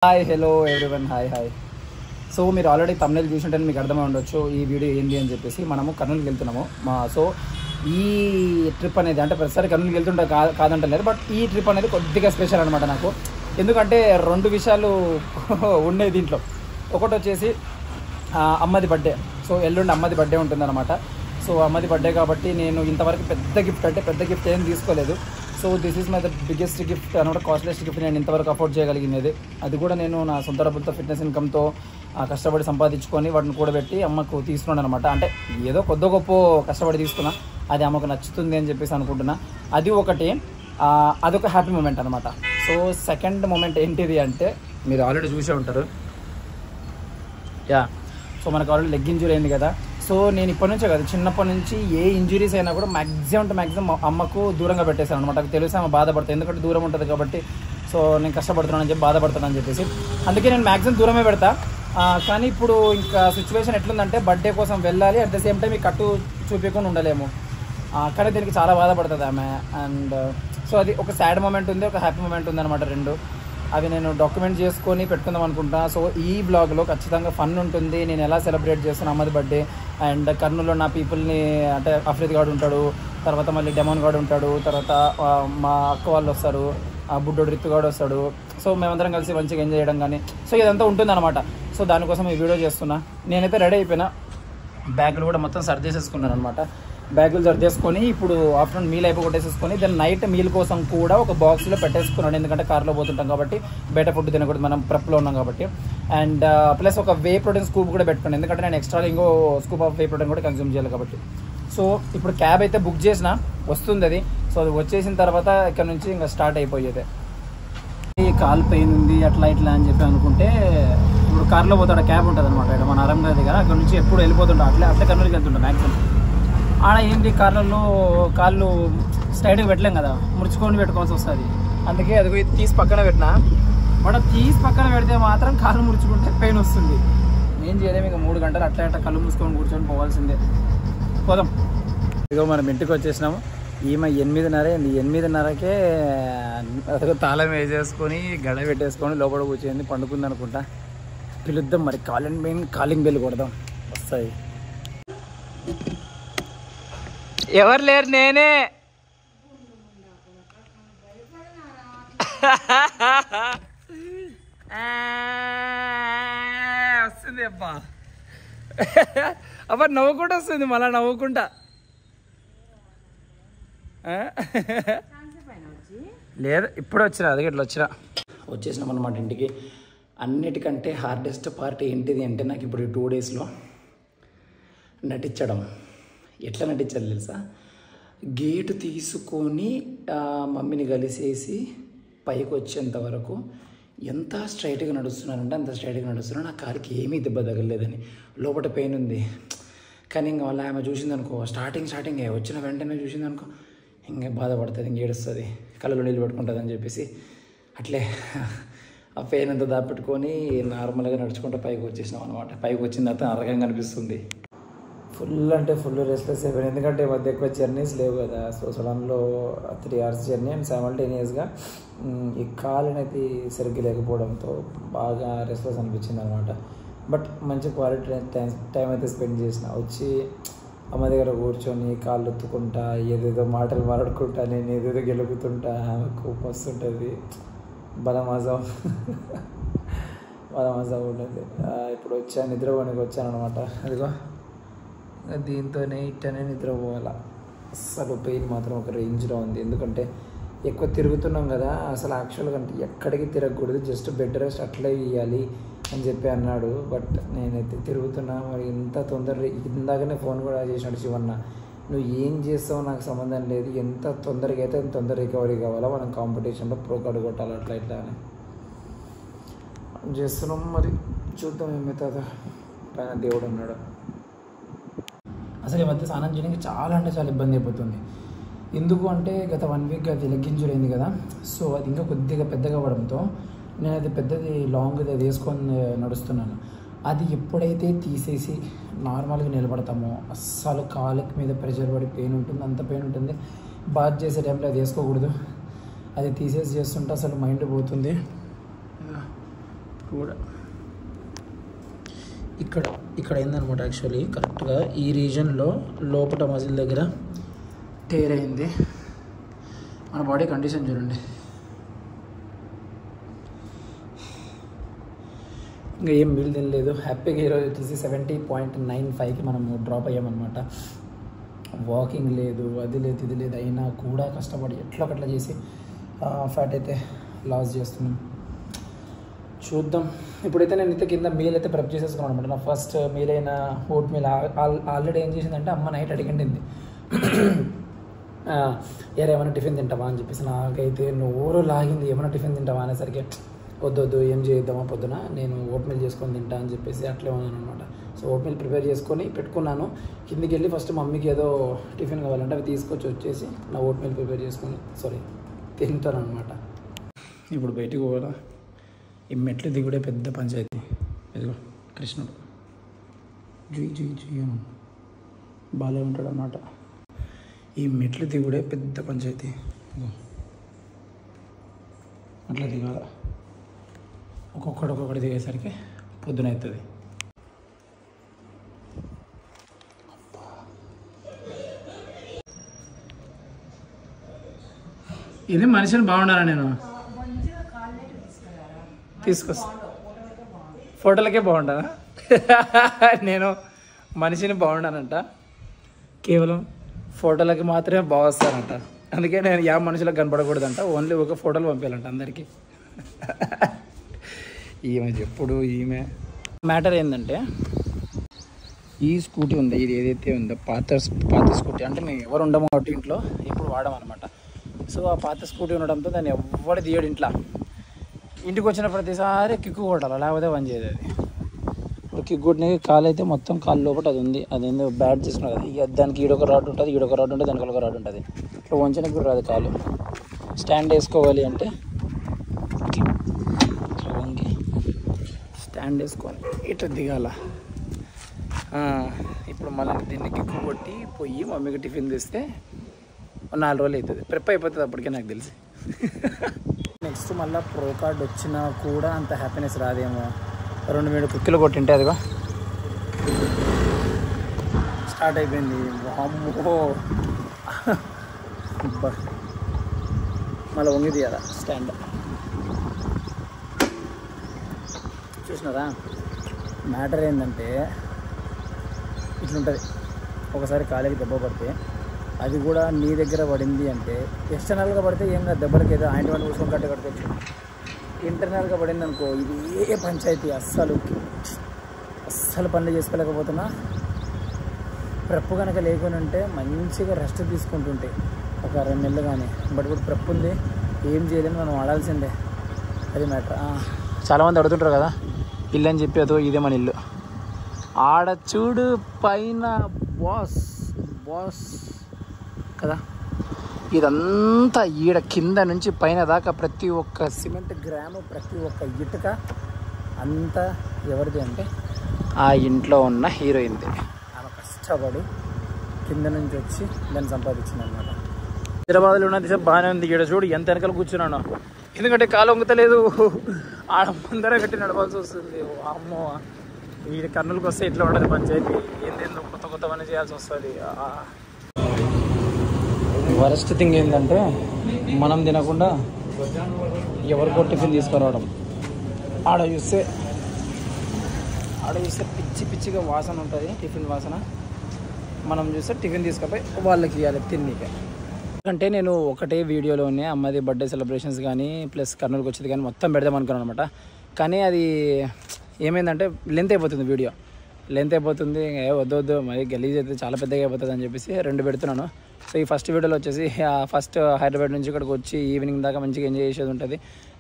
Hi hello everyone hi. So మీరు already తమిళ చూసింటే మీకు అర్థమై ఉండొచ్చు ఈ వీడియో ఏంటి అని చెప్పేసి. మనము కర్నూలుకి వెళ్తున్నాము. సో ఈ ట్రిప్ అనేది అంటే ప్రతిసారి కర్నూలుకి వెళ్తుంటే కాదంటలేదు, బట్ ఈ ట్రిప్ అనేది కొద్దిగా స్పెషల్ అనమాట నాకు. ఎందుకంటే రెండు విషయాలు ఉన్నాయి దీంట్లో. ఒకటి వచ్చేసి అమ్మది బర్త్డే. సో ఎల్లుండి అమ్మది బర్త్డే ఉంటుందన్నమాట. సో అమ్మది బర్త్డే కాబట్టి నేను ఇంతవరకు పెద్ద గిఫ్ట్ ఏం తీసుకోలేదు. So this is my the biggest gift అనమాట, కాస్ట్లెస్ట్ గిఫ్ట్ నేను ఇంతవరకు అఫోర్డ్ చేయగలిగినది. అది కూడా నేను నా సొంత డబ్బులతో ఫిట్నెస్ ఇన్కమ్తో కష్టపడి సంపాదించుకొని వాటిని కూడబెట్టి అమ్మకు తీసుకున్నాను అనమాట. అంటే ఏదో కొద్ది గొప్ప కష్టపడి తీసుకున్నా, అది అమ్మకు నచ్చుతుంది అని చెప్పేసి అనుకుంటున్నా. అది ఒకటి, అదొక హ్యాపీ మూమెంట్ అనమాట. సో సెకండ్ మూమెంట్ ఏంటిది అంటే మీరు ఆల్రెడీ చూసే ఉంటారు. సో మనకు ఆల్రెడీ లెగ్ ఇంజురీ అయింది కదా. సో నేను ఇప్పటి నుంచే కాదు, చిన్నప్పటి నుంచి ఏ ఇంజురీస్ అయినా కూడా మ్యాక్సిమం అమ్మకు దూరంగా పెట్టేశాను అనమాట. నాకు తెలుసు ఆమె బాధపడతాను, ఎందుకంటే దూరం ఉంటుంది కాబట్టి. సో నేను కష్టపడుతున్నానని చెప్పి బాధపడుతున్నానని చెప్పేసి అందుకే నేను మ్యాక్సిమం దూరమే పెడతా. కానీ ఇప్పుడు ఇంకా సిచ్యువేషన్ ఎట్లుందంటే బర్త్డే కోసం వెళ్ళాలి, అట్ ద సేమ్ టైం ఈ కట్టు చూపించకుండా ఉండలేము. కానీ దీనికి చాలా బాధపడుతుంది ఆమె. అండ్ సో అది ఒక సాడ్ మూమెంట్ ఉంది, ఒక హ్యాపీ మూమెంట్ ఉంది అనమాట. రెండు అవి నేను డాక్యుమెంట్ చేసుకొని పెట్టుకుందాం అనుకుంటా. సో ఈ బ్లాగ్లో ఖచ్చితంగా ఫన్ ఉంటుంది. నేను ఎలా సెలబ్రేట్ చేస్తున్నాను అమ్మది బర్త్డే. అండ్ కర్నూలులో నా పీపుల్ని అంటే అఫ్రీద్ గాడు ఉంటాడు, తర్వాత మళ్ళీ డెమోన్ గాడు ఉంటాడు, తర్వాత మా అక్క వాళ్ళు వస్తారు, బుడ్డోడు రిత్తు గాడు వస్తాడు. సో మేమందరం కలిసి మంచిగా ఎంజాయ్ చేయడం కానీ సో ఇదంతా ఉంటుందన్నమాట. సో దానికోసం ఈ వీడియో చేస్తున్నా. నేనైతే రెడీ అయిపోయినా, బ్యాగులు కూడా మొత్తం సర్దేసేసుకున్నాను అనమాట. బ్యాగులు సర్దేసుకొని ఇప్పుడు ఆఫ్టర్నూన్ మీల్ అయిపోగొట్టేసేసుకొని దెన్ నైట్ మీల్ కోసం కూడా ఒక బాక్స్లో పెట్టేసుకున్నాను. ఎందుకంటే కార్లో పోతుంటాం కాబట్టి బయట ఫుడ్ తినకూడదు, మనం ప్రెప్లో ఉన్నాం కాబట్టి. అండ్ ప్లస్ ఒక వే ప్రోటీన్ స్కూప్ కూడా పెట్టుకున్నాను, ఎందుకంటే నేను ఎక్స్ట్రా ఇంకో స్కూప్ ఆఫ్ వే ప్రోటీన్ కూడా కన్జ్యూమ్ చేయాలి కాబట్టి. సో ఇప్పుడు క్యాబ్ అయితే బుక్ చేసిన, వస్తుంది అది. సో అది వచ్చేసిన తర్వాత ఇక్కడ నుంచి ఇంకా స్టార్ట్ అయిపోయేది. కాల్ పెయిన్ ఉంది అట్లా ఇట్లా అని చెప్పి అనుకుంటే ఇప్పుడు కార్లో పోతాడు, క్యాబ్ ఉంటుంది అనమాట ఇక్కడ మన అరంగ దగ్గర. అక్కడ నుంచి ఎప్పుడు వెళ్ళిపోతుంటా, అట్లా కర్నూలుకి వెళ్తుంటా మ్యాక్సిమం. ఆడ ఏంటి కార్లలో కాళ్ళు స్ట్రైట్గా పెట్టలేం కదా, ముడుచుకొని పెట్టుకోవాల్సి వస్తుంది. అందుకే అది తీసి పక్కన పెట్టినా. బట్ తీసి పక్కన పెడితే మాత్రం కాళ్ళు ముడుచుకుంటే పెయిన్ వస్తుంది. ఏం చేయలేము, ఇక 3 గంటలు అట్లా కళ్ళు మూసుకొని కూర్చొని పోవాల్సిందే. పోదాం. ఇక మనం ఇంటికి వచ్చేసినాము. ఈమె 8:30కే అదొక తాళం వేసేసుకొని గడ పెట్టేసుకొని లోపల కూర్చొని పండుకుంది అనుకుంటా. పిలుద్దాం మరి, కాలింగ్ బెల్ కొడదాం, వస్తాయి. ఎవరు లేరు, నేనే. వస్తుంది అబ్బా, అబ్బా నవ్వుకుంటా వస్తుంది, మళ్ళా నవ్వుకుంటా. లేదు ఇప్పుడు వచ్చినా, అది ఇట్లా వచ్చేసినాం అన్నమాట ఇంటికి. అన్నిటికంటే హార్డెస్ట్ పార్ట్ ఏంటిది అంటే నాకు ఇప్పుడు 2 డేస్లో నటించడం. ఎట్లా నటించాలి తెలుసా? గేటు తీసుకొని మమ్మీని కలిసేసి పైకి వచ్చేంత వరకు ఎంత స్ట్రైట్గా నడుస్తున్నానంటే అంత స్ట్రైట్గా నడుస్తున్నాను. నా కాలికి ఏమీ దెబ్బ తగలలేదని, లోపల పెయిన్ ఉంది. కానీ ఇంకా వాళ్ళ ఆమె చూసిందనుకో, స్టార్టింగ్ వచ్చిన వెంటనే చూసిందనుకో, ఇంకా బాధపడుతుంది, ఇంక ఏడుస్తుంది, కళ్ళలో నీళ్ళు పెట్టుకుంటుంది అని చెప్పేసి అట్లే ఆ పెయిన్ అంతా దాపెట్టుకొని నార్మల్గా నడుచుకుంటూ పైకి వచ్చేసినాం అనమాట. పైకి వచ్చిన తర్వాత అరగంగా అనిపిస్తుంది. ఫుల్ అంటే ఫుల్ రెస్ట్లెస్ అయిపోయింది, ఎందుకంటే మధ్య ఎక్కువ జర్నీస్ లేవు కదా. సో సడన్లో 3 hours జర్నీ అండ్ సైమల్టేనియస్గా ఈ కాలు అనేది సరిగ్గా లేకపోవడంతో బాగా రెస్ట్లెస్ అనిపించింది అనమాట. బట్ మంచి క్వాలిటీ టైం అయితే స్పెండ్ చేసిన. వచ్చి అమ్మ దగ్గర కూర్చొని కాళ్ళు ఒత్తుకుంటా, ఏదేదో మాటలు మాట్లాడుకుంటా, నేను ఏదేదో గెలుపుతుంటా, కోపం వస్తుంటుంది, బలమజం ఉంటుంది. ఇప్పుడు నిద్రపోనికి వచ్చాను అనమాట. అదిగో దీంతోనే ఇట్టనే నిద్రపోవాలా. అస్సలు పెయిన్ మాత్రం ఒక రేంజ్లో ఉంది, ఎందుకంటే ఎక్కువ తిరుగుతున్నాం కదా. అసలు యాక్చువల్గా అంటే ఎక్కడికి తిరగకూడదు, జస్ట్ బెడ్ రెస్ట్ అట్లే ఇవ్వాలి అని చెప్పి అన్నాడు. బట్ నేనైతే తిరుగుతున్నా. మరి ఎంత తొందర, ఇందాకనే ఫోన్ కూడా చేసినాడు శివన్న, నువ్వు ఏం చేస్తావు నాకు సంబంధం లేదు, ఎంత తొందరగా అయితే అంత తొందర రికవరీ కావాలా, మనం కాంపిటీషన్లో ప్రో కార్డు కొట్టాలి, అట్లా ఇట్లా అని చేస్తున్నాం. మరి చూద్దాం ఏమవుతుందో, పైన దేవుడు ఉన్నాడు. అసలు ఈ మధ్య స్నానం చేయడానికి చాలా అంటే చాలా ఇబ్బంది అయిపోతుంది. ఎందుకు అంటే గత 1 week అది లెగ్ ఇంజురీ అయింది కదా. సో అది ఇంకా కొద్దిగా పెద్దగా అవ్వడంతో నేను అది పెద్దది లాంగ్ది అది వేసుకొని నడుస్తున్నాను. అది ఎప్పుడైతే తీసేసి నార్మల్గా నిలబడతామో అస్సలు కాళ్ళకి మీద ప్రెషర్ పడి పెయిన్ ఉంటుంది, అంత పెయిన్ ఉంటుంది. బాత్ చేసే టైంలో అది వేసుకోకూడదు, అది తీసేసి చేస్తుంటే అసలు మైండ్ పోతుంది. కూడా ఇక్కడ అయిందనమాట. యాక్చువల్లీ కరెక్ట్గా ఈ రీజన్లో లోపల మజిల్ దగ్గర టేర్ అయింది. మన బాడీ కండిషన్ చూడండి. ఇంకా ఏం మీల్ తినలేదు. హ్యాపీగా ఈరోజు వచ్చేసి 70.95కి మనము డ్రాప్ అయ్యామన్నమాట. వాకింగ్ లేదు, అది లేదు, ఇది లేదు, అయినా కూడా కష్టపడి ఎట్లా ఒకట్లా చేసి ఫ్యాట్ అయితే లాస్ చేస్తున్నాం. చూద్దాం. ఇప్పుడైతే నేను అయితే కింద మీల్ అయితే ప్రిప్ చేసేసుకున్నాను అనమాట. నా ఫస్ట్ మీల్ అయిన ఓట్ మీల్ ఆల్రెడీ ఏం చేసిందంటే అమ్మ నైట్ అడిగింది ఏమైనా టిఫిన్ తింటావా అని చెప్పేసి. నాకైతే నోరు లాగింది. ఏమైనా టిఫిన్ తింటావా అనేసరికి వద్దు ఏం చేద్దామా పొద్దున, నేను ఓట్ మీల్ చేసుకొని తింటా అని చెప్పేసి అట్లే ఉన్నాను అనమాట. సో ఓట్ మీల్ ప్రిపేర్ చేసుకొని పెట్టుకున్నాను. కిందికి వెళ్ళి ఫస్ట్ మమ్మీకి ఏదో టిఫిన్ కావాలంటే అవి తీసుకొచ్చి వచ్చేసి నా ఓట్ మీల్ ప్రిపేర్ చేసుకొని తింటాను అనమాట. ఇప్పుడు బయటికి పోవాలా. ఈ మెట్లు దిగుడే పెద్ద పంచాయతీ. ఇదిగో కృష్ణుడు జీ బాగా ఉంటాడు అన్నమాట. ఈ మెట్లు దిగుడే పెద్ద పంచాయతీ. అట్లా దిగాల. ఒక్కొక్కటి దిగేసరికి పొద్దున అవుతుంది. ఇది మనిషిని బాగుండాలా నేను తీసుకొస్తా. ఫోటోలకే బాగుండా నేను మనిషిని బాగుండానంట. కేవలం ఫోటోలకి మాత్రమే బాగొస్తానంట. అందుకే నేను యా మనుషులకు కనపడకూడదంట. ఓన్లీ ఒక ఫోటోలు పంపించాలంట అందరికీ. ఈమె మ్యాటర్ ఏంటంటే ఈ స్కూటీ ఉంది, ఇది ఏదైతే ఉందో పాత స్కూటీ, అంటే మేము ఎవరు ఉండమో ఒకటి ఇంట్లో ఇప్పుడు వాడమన్నమాట. సో ఆ పాత స్కూటీ ఉండడంతో దాన్ని ఎవడు తీయడు ఇంట్లో. ఇంటికి వచ్చిన ప్రతిసారి కిక్కు కొట్టాలి, లేకపోతే పని చేయదు అది. ఇప్పుడు కిక్ కొట్టిన కాలు అయితే మొత్తం కాలు లోపల అది ఉంది. అదేందో బ్యాట్ చేసుకున్నది కదా. ఇక దానికి ఈడొక రాడ్ ఉంటుంది, ఈడొక రాడ్ ఉంటుంది, దానికి ఒక రాడ్ ఉంటుంది. ఇట్లా వంచనకి కూడా రాదు కాలు. స్టాండ్ వేసుకోవాలి అంటే ఇట్లా వంగి స్టాండ్ వేసుకొని ఇట్లా దిగాల. ఇప్పుడు మళ్ళీ దీన్ని కిక్కు కొట్టి పోయి మమ్మీకి టిఫిన్ తెస్తే 4 రోజులు అవుతుంది. ప్రిప్ అయిపోతుంది అప్పటికే నాకు తెలిసి. నెక్స్ట్ మళ్ళీ ప్రో కార్డ్ వచ్చినా కూడా అంత హ్యాపీనెస్ రాదేమో. 2-3 కుక్కీలు కొట్టింటే అదిగో స్టార్ట్ అయిపోయింది. అమ్మో మళ్ళీ వంగి తీయాలా స్టాండ్. చూసినారా మ్యాటర్ ఏంటంటే ఇట్లుంటుంది. ఒకసారి కాలేజీ దెబ్బ పడితే అది కూడా నీ దగ్గర పడింది అంటే ఎక్స్టర్నల్గా పడితే ఏం కాదు, దెబ్బలకి ఏదో ఆయింట్మెంట్ కూర్చొని కట్టుకోవచ్చు. ఇంటర్నల్గా పడింది అనుకో ఇదే పంచాయతీ. అస్సలు పనులు చేసుకోలేకపోతున్నా. ప్రెప్ కనుక లేకుండా ఉంటే మంచిగా రెస్ట్ తీసుకుంటుంటే ఒక 2 నెలలు కానీ. బట్ ఇప్పుడు ప్రెప్ ఉంది, ఏం చేయలేము, మనం వాడాల్సిందే. అది మ్యాటర్. చాలామంది అడుగుతుంటారు కదా ఇల్లు అని చెప్పి, అదో ఇదే మన ఇల్లు. ఆడ చూడు పైన బాస్ కదా. ఇదంతా ఈడ కింద నుంచి పైన దాకా ప్రతి ఒక్క సిమెంట్ గ్రాము, ప్రతి ఒక్క ఇటుక అంతా ఎవరిది అంటే ఆ ఇంట్లో ఉన్న హీరోయిన్ది. ఆమె కష్టపడి కింద నుంచి వచ్చి దాన్ని సంపాదించింది అనమాట. హైదరాబాద్లో ఉన్న దిశ బాగానే ఉంది. ఈడ చూడు ఎంత వెనకాల కూర్చున్నాను, ఎందుకంటే కాలు వంగుతలేదు. ఆడ ముందర కట్టి నడవాల్సి వస్తుంది. అమ్మో ఈ కర్నూలుకి వస్తే ఇట్లా ఉండదు పంచాయతీ. ఏందేందో కొత్త పని చేయాల్సి వస్తుంది. వరస్ట్ థింగ్ ఏంటంటే మనం తినకుండా ఎవరికో టిఫిన్ తీసుకురావడం. ఆడ చూస్తే పిచ్చిగా వాసన ఉంటుంది, టిఫిన్ వాసన. మనం చూస్తే టిఫిన్ తీసుకుపోయి వాళ్ళకి ఇవ్వాలి తిన్నీకే. ఎందుకంటే నేను ఒకటే వీడియోలోనే అమ్మది బర్త్డే సెలబ్రేషన్స్ కానీ ప్లస్ కర్నూలుకి వచ్చేది కానీ మొత్తం పెడదాం అనుకున్నాను అనమాట. కానీ అది ఏమైందంటే లెంత్ అయిపోతుంది, వీడియో లెంత్ అయిపోతుంది. వద్దు మరి గలీజ్ అయితే చాలా పెద్దగా అయిపోతుంది అని చెప్పేసి 2 పెడుతున్నాను. సో ఈ ఫస్ట్ వీడియోలో వచ్చేసి ఫస్ట్ హైదరాబాద్ నుంచి ఇక్కడికి వచ్చి ఈవినింగ్ దాకా మంచిగా ఎంజాయ్ చేసేది ఉంటుంది.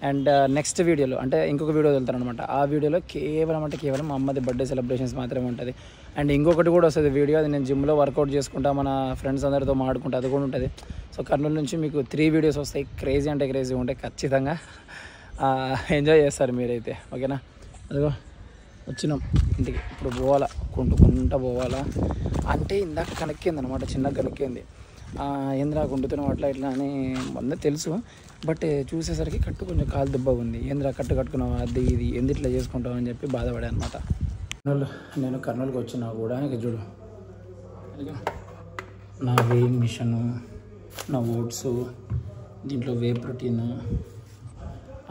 అండ్ నెక్స్ట్ వీడియోలో అంటే ఇంకొక వీడియో వెళ్తాను అనమాట. ఆ వీడియోలో కేవలం మా అమ్మది బర్త్డే సెలబ్రేషన్స్ మాత్రమే ఉంటుంది. అండ్ ఇంకొకటి కూడా వస్తుంది వీడియో, అది నేను జిమ్లో వర్కౌట్ చేసుకుంటా, మన ఫ్రెండ్స్ అందరితో మాడుకుంటా, అది కూడా ఉంటుంది. సో కర్నూలు నుంచి మీకు 3 వీడియోస్ వస్తాయి. క్రేజీ అంటే క్రేజీ ఉంటాయి. ఖచ్చితంగా ఎంజాయ్ చేస్తారు మీరైతే. ఓకేనా. అదిగో వచ్చినాం ఇంటికి. ఇప్పుడు పోవాలా, కుంటుకుంటా పోవాలా. అంటే ఇందాక కనెక్కింది అనమాట, చిన్నగా కనెక్కింది. ఏంద్రా గుండుతున్నావు అట్లా ఇట్లా అని అందరూ తెలుసు. బట్ చూసేసరికి కట్టు కొంచెం కాలు దుబ్బగా ఉంది. ఏంద్రా కట్టు కట్టుకున్నావు అది ఇది ఎందుకు ఇట్లా చేసుకుంటావు అని చెప్పి బాధపడే అనమాట. నేను కర్నూలుకి వచ్చినా కూడా ఇక చూడు నా వేయింగ్ మిషను, నా ఓట్స్, దీంట్లో వే ప్రోటీన్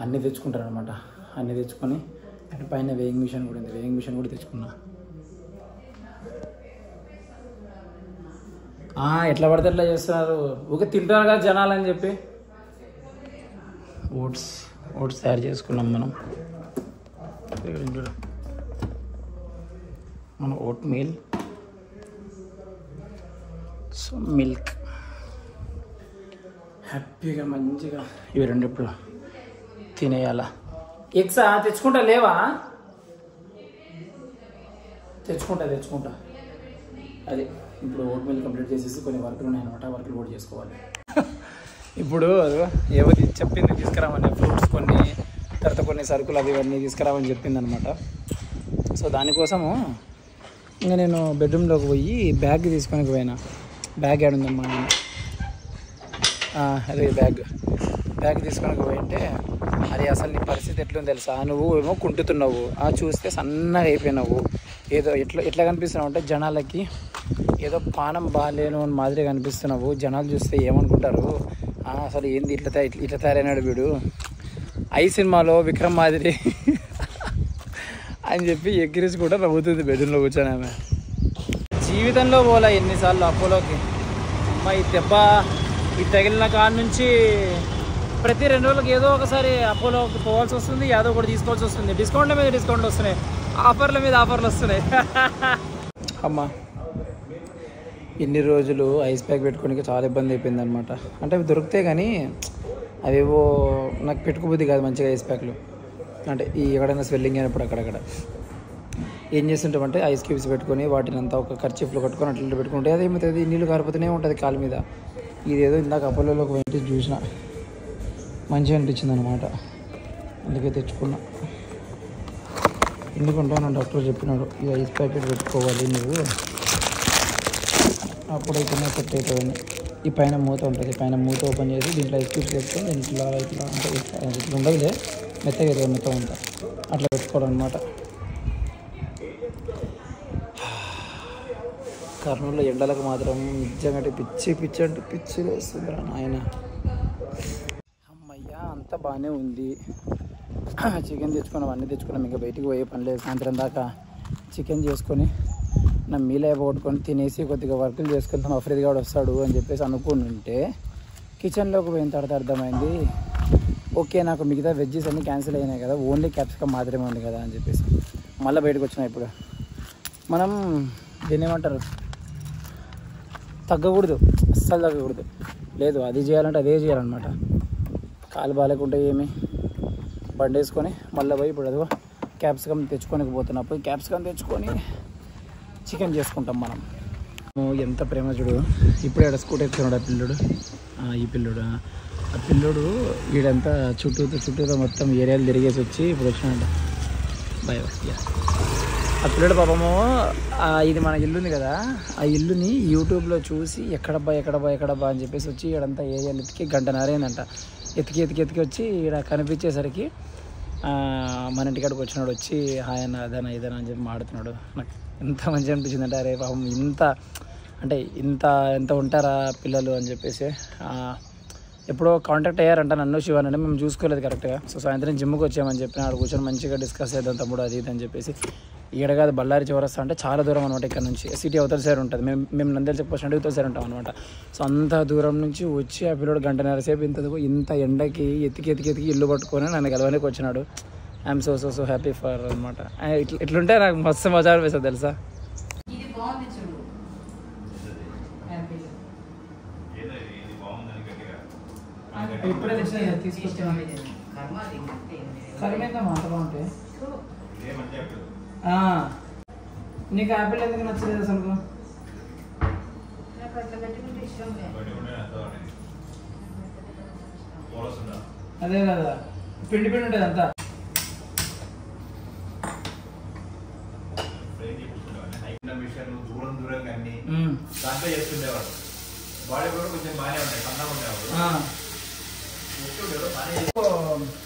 అన్నీ తెచ్చుకుంటాను అనమాట. అన్నీ తెచ్చుకొని పైన వేయింగ్ మిషన్ కూడా ఉంది, వేయింగ్ మిషన్ కూడా తెచ్చుకున్నా. ఎట్లా పడితే ఎట్లా చేస్తున్నారు, ఊకే తింటారు కదా జనాలు అని చెప్పి. ఓట్స్ తయారు చేసుకున్నాం మనం. మన ఓట్ మీల్, సో మిల్క్ హ్యాపీగా మంచిగా ఇవి రెండు ఇప్పుడు తినేయాల. ఎగ్సా తెచ్చుకుంటా లేవా? తెచ్చుకుంటా అది ఇప్పుడు ఓట్ మీల్ కంప్లీట్ చేసేసి కొన్ని వర్కులు ఉన్నాయన్నమాట, వర్కులు కూడా చేసుకోవాలి. ఇప్పుడు ఏవో చెప్పింది తీసుకురామని ఫ్రూట్స్ కొన్ని, తర్వాత కొన్ని సరుకులు అవి ఇవన్నీ తీసుకురామని చెప్పింది అనమాట. సో దానికోసము ఇంకా నేను బెడ్రూమ్లోకి పోయి బ్యాగ్ తీసుకొని పోయినా. బ్యాగ్ ఏడుందమ్మా, అదే బ్యాగ్ తీసుకొని పోయింటే అది అసలు నీ పరిస్థితి ఎట్లుంది తెలుసా, నువ్వు ఏమో కుంటుతున్నావు, చూస్తే సన్నగా అయిపోయినావు, ఏదో ఎట్లా కనిపిస్తున్నావు అంటే జనాలకి ఏదో పానం బాగాలేను అని మాదిరిగా కనిపిస్తున్నావు. జనాలు చూస్తే ఏమనుకుంటారు, అసలు ఏంది ఇట్లా తయారైనాడు వీడు, ఐ సినిమాలో విక్రమ్ మాదిరి అని చెప్పి ఎక్కిరిసి కూడా నవ్వుతుంది బెడ్రూమ్లో కూర్చొని ఆమె. జీవితంలో పోలే ఎన్నిసార్లు అపోలోకి, అమ్మ ఈ దెబ్బ ఈ తగిలిన కాడ నుంచి ప్రతి 2 రోజులకు ఏదో ఒకసారి అపోలోకి పోవాల్సి వస్తుంది, ఏదో ఒకటి తీసుకోవాల్సి వస్తుంది. డిస్కౌంట్ల మీద డిస్కౌంట్లు వస్తున్నాయి, ఆఫర్ల మీద ఆఫర్లు వస్తున్నాయి. అమ్మ ఇన్ని రోజులు ఐస్ ప్యాక్ పెట్టుకోనికి చాలా ఇబ్బంది అయిపోయింది అనమాట. అంటే అవి దొరికితే కానీ అవేవో నాకు పెట్టుకోబుద్ది కాదు మంచిగా ఐస్ ప్యాక్లు. అంటే ఈ ఎక్కడైనా స్వెల్లింగ్ అయినప్పుడు అక్కడక్కడ ఏం చేస్తుంటామంటే ఐస్ క్యూబ్స్ పెట్టుకొని వాటిని అంతా ఒక కర్చీఫ్లో కట్టుకొని అట్లా పెట్టుకుంటే అది ఏమవుతుంది, నీళ్ళు కారిపోతూనే ఉంటుంది కాలు మీద. ఇదేదో ఇందాక అపోలోకి వెంటనే చూసిన మంచిగా అనిపించింది అనమాట, అందుకే తెచ్చుకున్నా. ఎందుకంటే నా డాక్టర్ చెప్పినాడు ఈ ఐస్ ప్యాకెట్ పెట్టుకోవాలి నువ్వు, అప్పుడైతేనే సెట్ అవుతుందని. ఈ పైన మూత ఉంటుంది, పైన మూత ఓపెన్ చేసి దీంట్లో ఐస్ క్యూబ్స్ పెట్టుకొని ఇట్లా అంటే ఇట్లా ఉండదులే, మెత్తగా ఎదుగు మొత్తం అంతా అట్లా పెట్టుకోవాలన్నమాట. కర్నూలులో ఎండలకు మాత్రం నిజంగా పిచ్చి వేస్తుంది నాయన. అమ్మయ్యా అంతా బాగానే ఉంది. చికెన్ తెచ్చుకున్నాం, అన్నీ తెచ్చుకున్నాం, ఇంకా బయటికి పోయే పని లేదు. సాయంత్రం దాకా చికెన్ చేసుకొని నా మీల్ అయిపోగొట్టుకొని తినేసి కొద్దిగా వర్కులు చేసుకుంటాం, అఫ్రీద్ గాడు వస్తాడు అని చెప్పేసి అనుకుని ఉంటే కిచెన్లోకి పోయిన తర్వాత అర్థమైంది, ఓకే నాకు మిగతా వెజ్జెస్ అన్నీ క్యాన్సిల్ అయినాయి కదా, ఓన్లీ క్యాప్సికమ్ మాత్రమే ఉంది కదా అని చెప్పేసి మళ్ళీ బయటకు వచ్చినా. ఇప్పుడు మనం దీన్ని ఏమంటారు, తగ్గకూడదు, అస్సలు తగ్గకూడదు. లేదు అది చేయాలంటే అదే చేయాలన్నమాట. కాలు బాగాలేకుంటే ఏమి బండి వేసుకొని మళ్ళీ పోయి ఇప్పుడు అదిగో క్యాప్సికమ్ తెచ్చుకొని పోతున్నప్పుడు క్యాప్సికమ్ తెచ్చుకొని చికెన్ చేసుకుంటాం మనం. ఎంత ప్రేమ చూడు. ఇప్పుడు ఇక్కడ స్కూటర్ ఎక్కుతున్నాడు ఆ పిల్లోడు, ఈ పిల్లోడు, ఆ పిల్లోడు వీడంతా చుట్టూతో మొత్తం ఏరియాలు తిరిగేసి వచ్చి ఇప్పుడు వచ్చినాడు. Bye bye. ఆ పిల్లడు పాపము ఇది మన ఇల్లు ఉంది కదా, ఆ ఇల్లుని యూట్యూబ్లో చూసి ఎక్కడబ్బా అని చెప్పేసి వచ్చి ఇక్కడంతా ఏరియాలు ఎత్తికి 1.5 గంట అయిందంట. ఎత్తికి వచ్చి ఇక్కడ కనిపించేసరికి మన ఇంటికాడికి వచ్చినాడు. వచ్చి హాయ్ అన్న అదనా ఇదనా అని చెప్పి మాడుతున్నాడు. నాకు ఎంత మంచిగా అనిపించింది అంటే అరే పాపం ఇంత ఉంటారా పిల్లలు అని చెప్పేసి. ఎప్పుడో కాంటాక్ట్ అయ్యారంట నన్ను శివాన్, మేము చూసుకోలేదు కరెక్ట్గా. సో సాయంత్రం జిమ్కి వచ్చామని చెప్పిన ఆడ కూర్చొని మంచిగా డిస్కస్ చేద్దాం తమ్ముడు అది ఇది అని చెప్పేసి. ఇక్కడ కాదు బళ్ళారి చివరస్తా అంటే చాలా దూరం అనమాట, ఇక్కడ నుంచి సిటీ అవతల సైడ్ ఉంటుంది. మేము నంద్యాల చెక్ పోస్ట్ అవతల సైడ్ ఉంటాం అనమాట. సో అంత దూరం నుంచి వచ్చి ఆ పిల్లడు 1.5 గంట సేపు ఇంత ఎండకి ఎత్తికి ఇల్లు పట్టుకొని నన్ను కలవడానికి వచ్చినాడు. ఐఎమ్ సో హ్యాపీ ఫర్ అనమాట. ఇట్లుంటే నాకు మస్తు మజా అనిపిస్తుంది తెలుసా. ఇప్పుడే తీసుకొచ్చాను కరిమేందా మాట బాగుంటే. నీకు యాపిల్ ఎందుకు నచ్చలేదు అసలు? అదే కదా పిండి ఉంటుంది అంతా.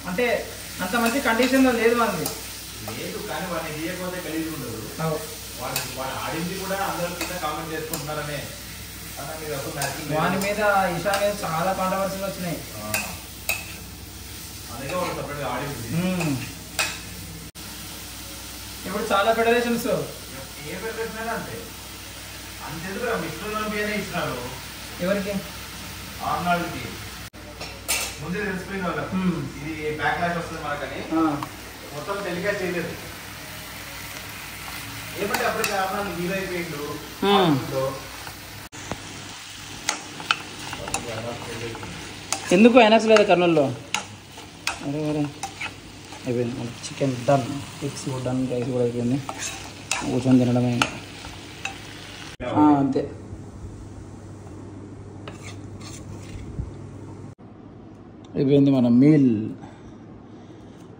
అంటే అంత మంచి కండిషన్లో లేదు మనది లేదు, కానీ వాడిని తీయకపోతే గలీజ్ ఉండదు. వాడు ఆడింది కూడా అందరూ కింద కామెంట్ చేసుకుంటున్నారనే వాని మీద ఇషా మీద చాలా కాంట్రవర్సీలు వచ్చినాయి. అందుకే వాడు సపరేట్గా ఆడింది. ఇప్పుడు చాలా ఫెడరేషన్స్ ఏ ఫెడరేషన్ అంటే అంతెందుకు మిస్టర్ బియ్యనే ఇచ్చినారు. ఎవరికి? ఆర్నాల్డ్కి ముందే తెలిసిపోయిన వాళ్ళకి ఇది బ్యాక్ లాష్ వస్తుంది మనకని మొత్తం టెలికాస్ట్ చేయలేదు. ఏమంటే అప్పటికి ఆర్నాల్డ్ హీరో అయిపోయిండు. ఎందుకు ఐనాక్స్ లేదా కర్నూలులో? అరే అరే అయిపోయింది. మనకి chicken done, eggs done, rice కూడా అయిపోయింది. కూర్చొని తినడమే అంతే. అయిపోయింది మన meal.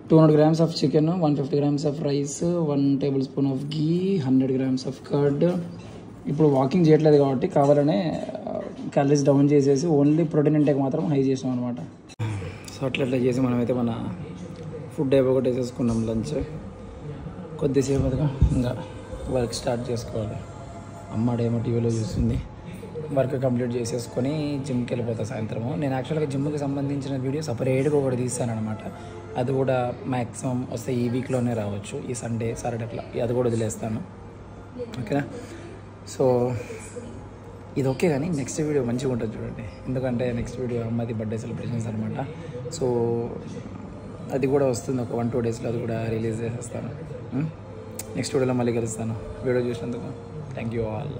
200 grams of chicken, 150 grams of rice, 1 tablespoon of ghee, 100 grams of curd. ఇప్పుడు వాకింగ్ చేయట్లేదు కాబట్టి కావాలనే క్యాలరీస్ డౌన్ చేసేసి ఓన్లీ ప్రోటీన్ ఇంటేక్ మాత్రం హై చేసాం అనమాట. సో అట్లా చేసి మనమైతే మన ఫుడ్ అయిపోగొట్టి వేసేసుకున్నాం లంచ్. కొద్దిసేపు ఇంకా వర్క్ స్టార్ట్ చేసుకోవాలి. అమ్మాడేమో టీవీలో చూస్తుంది. వర్క్ కంప్లీట్ చేసేసుకొని జిమ్కి వెళ్ళిపోతా సాయంత్రము. నేను యాక్చువల్గా జిమ్కి సంబంధించిన వీడియో సపరేట్గా ఒకటి తీస్తానమాట. అది కూడా మ్యాక్సిమం వస్తే ఈ వీక్లోనే రావచ్చు, ఈ సండే సాటర్డే అట్లా. అది కూడా వదిలేస్తాను, ఓకేనా? సో ఇది ఓకే, కానీ నెక్స్ట్ వీడియో మంచిగా ఉంటుంది చూడండి. ఎందుకంటే నెక్స్ట్ వీడియో అమ్మది బర్త్డే సెలబ్రేషన్స్ అనమాట. సో అది కూడా వస్తుంది ఒక 1-2 daysలో. అది కూడా రిలీజ్ చేసేస్తాను. నెక్స్ట్ వీడియోలో మళ్ళీ కలుస్తాను. వీడియో చూసినందుకు థ్యాంక్ యూ ఆల్.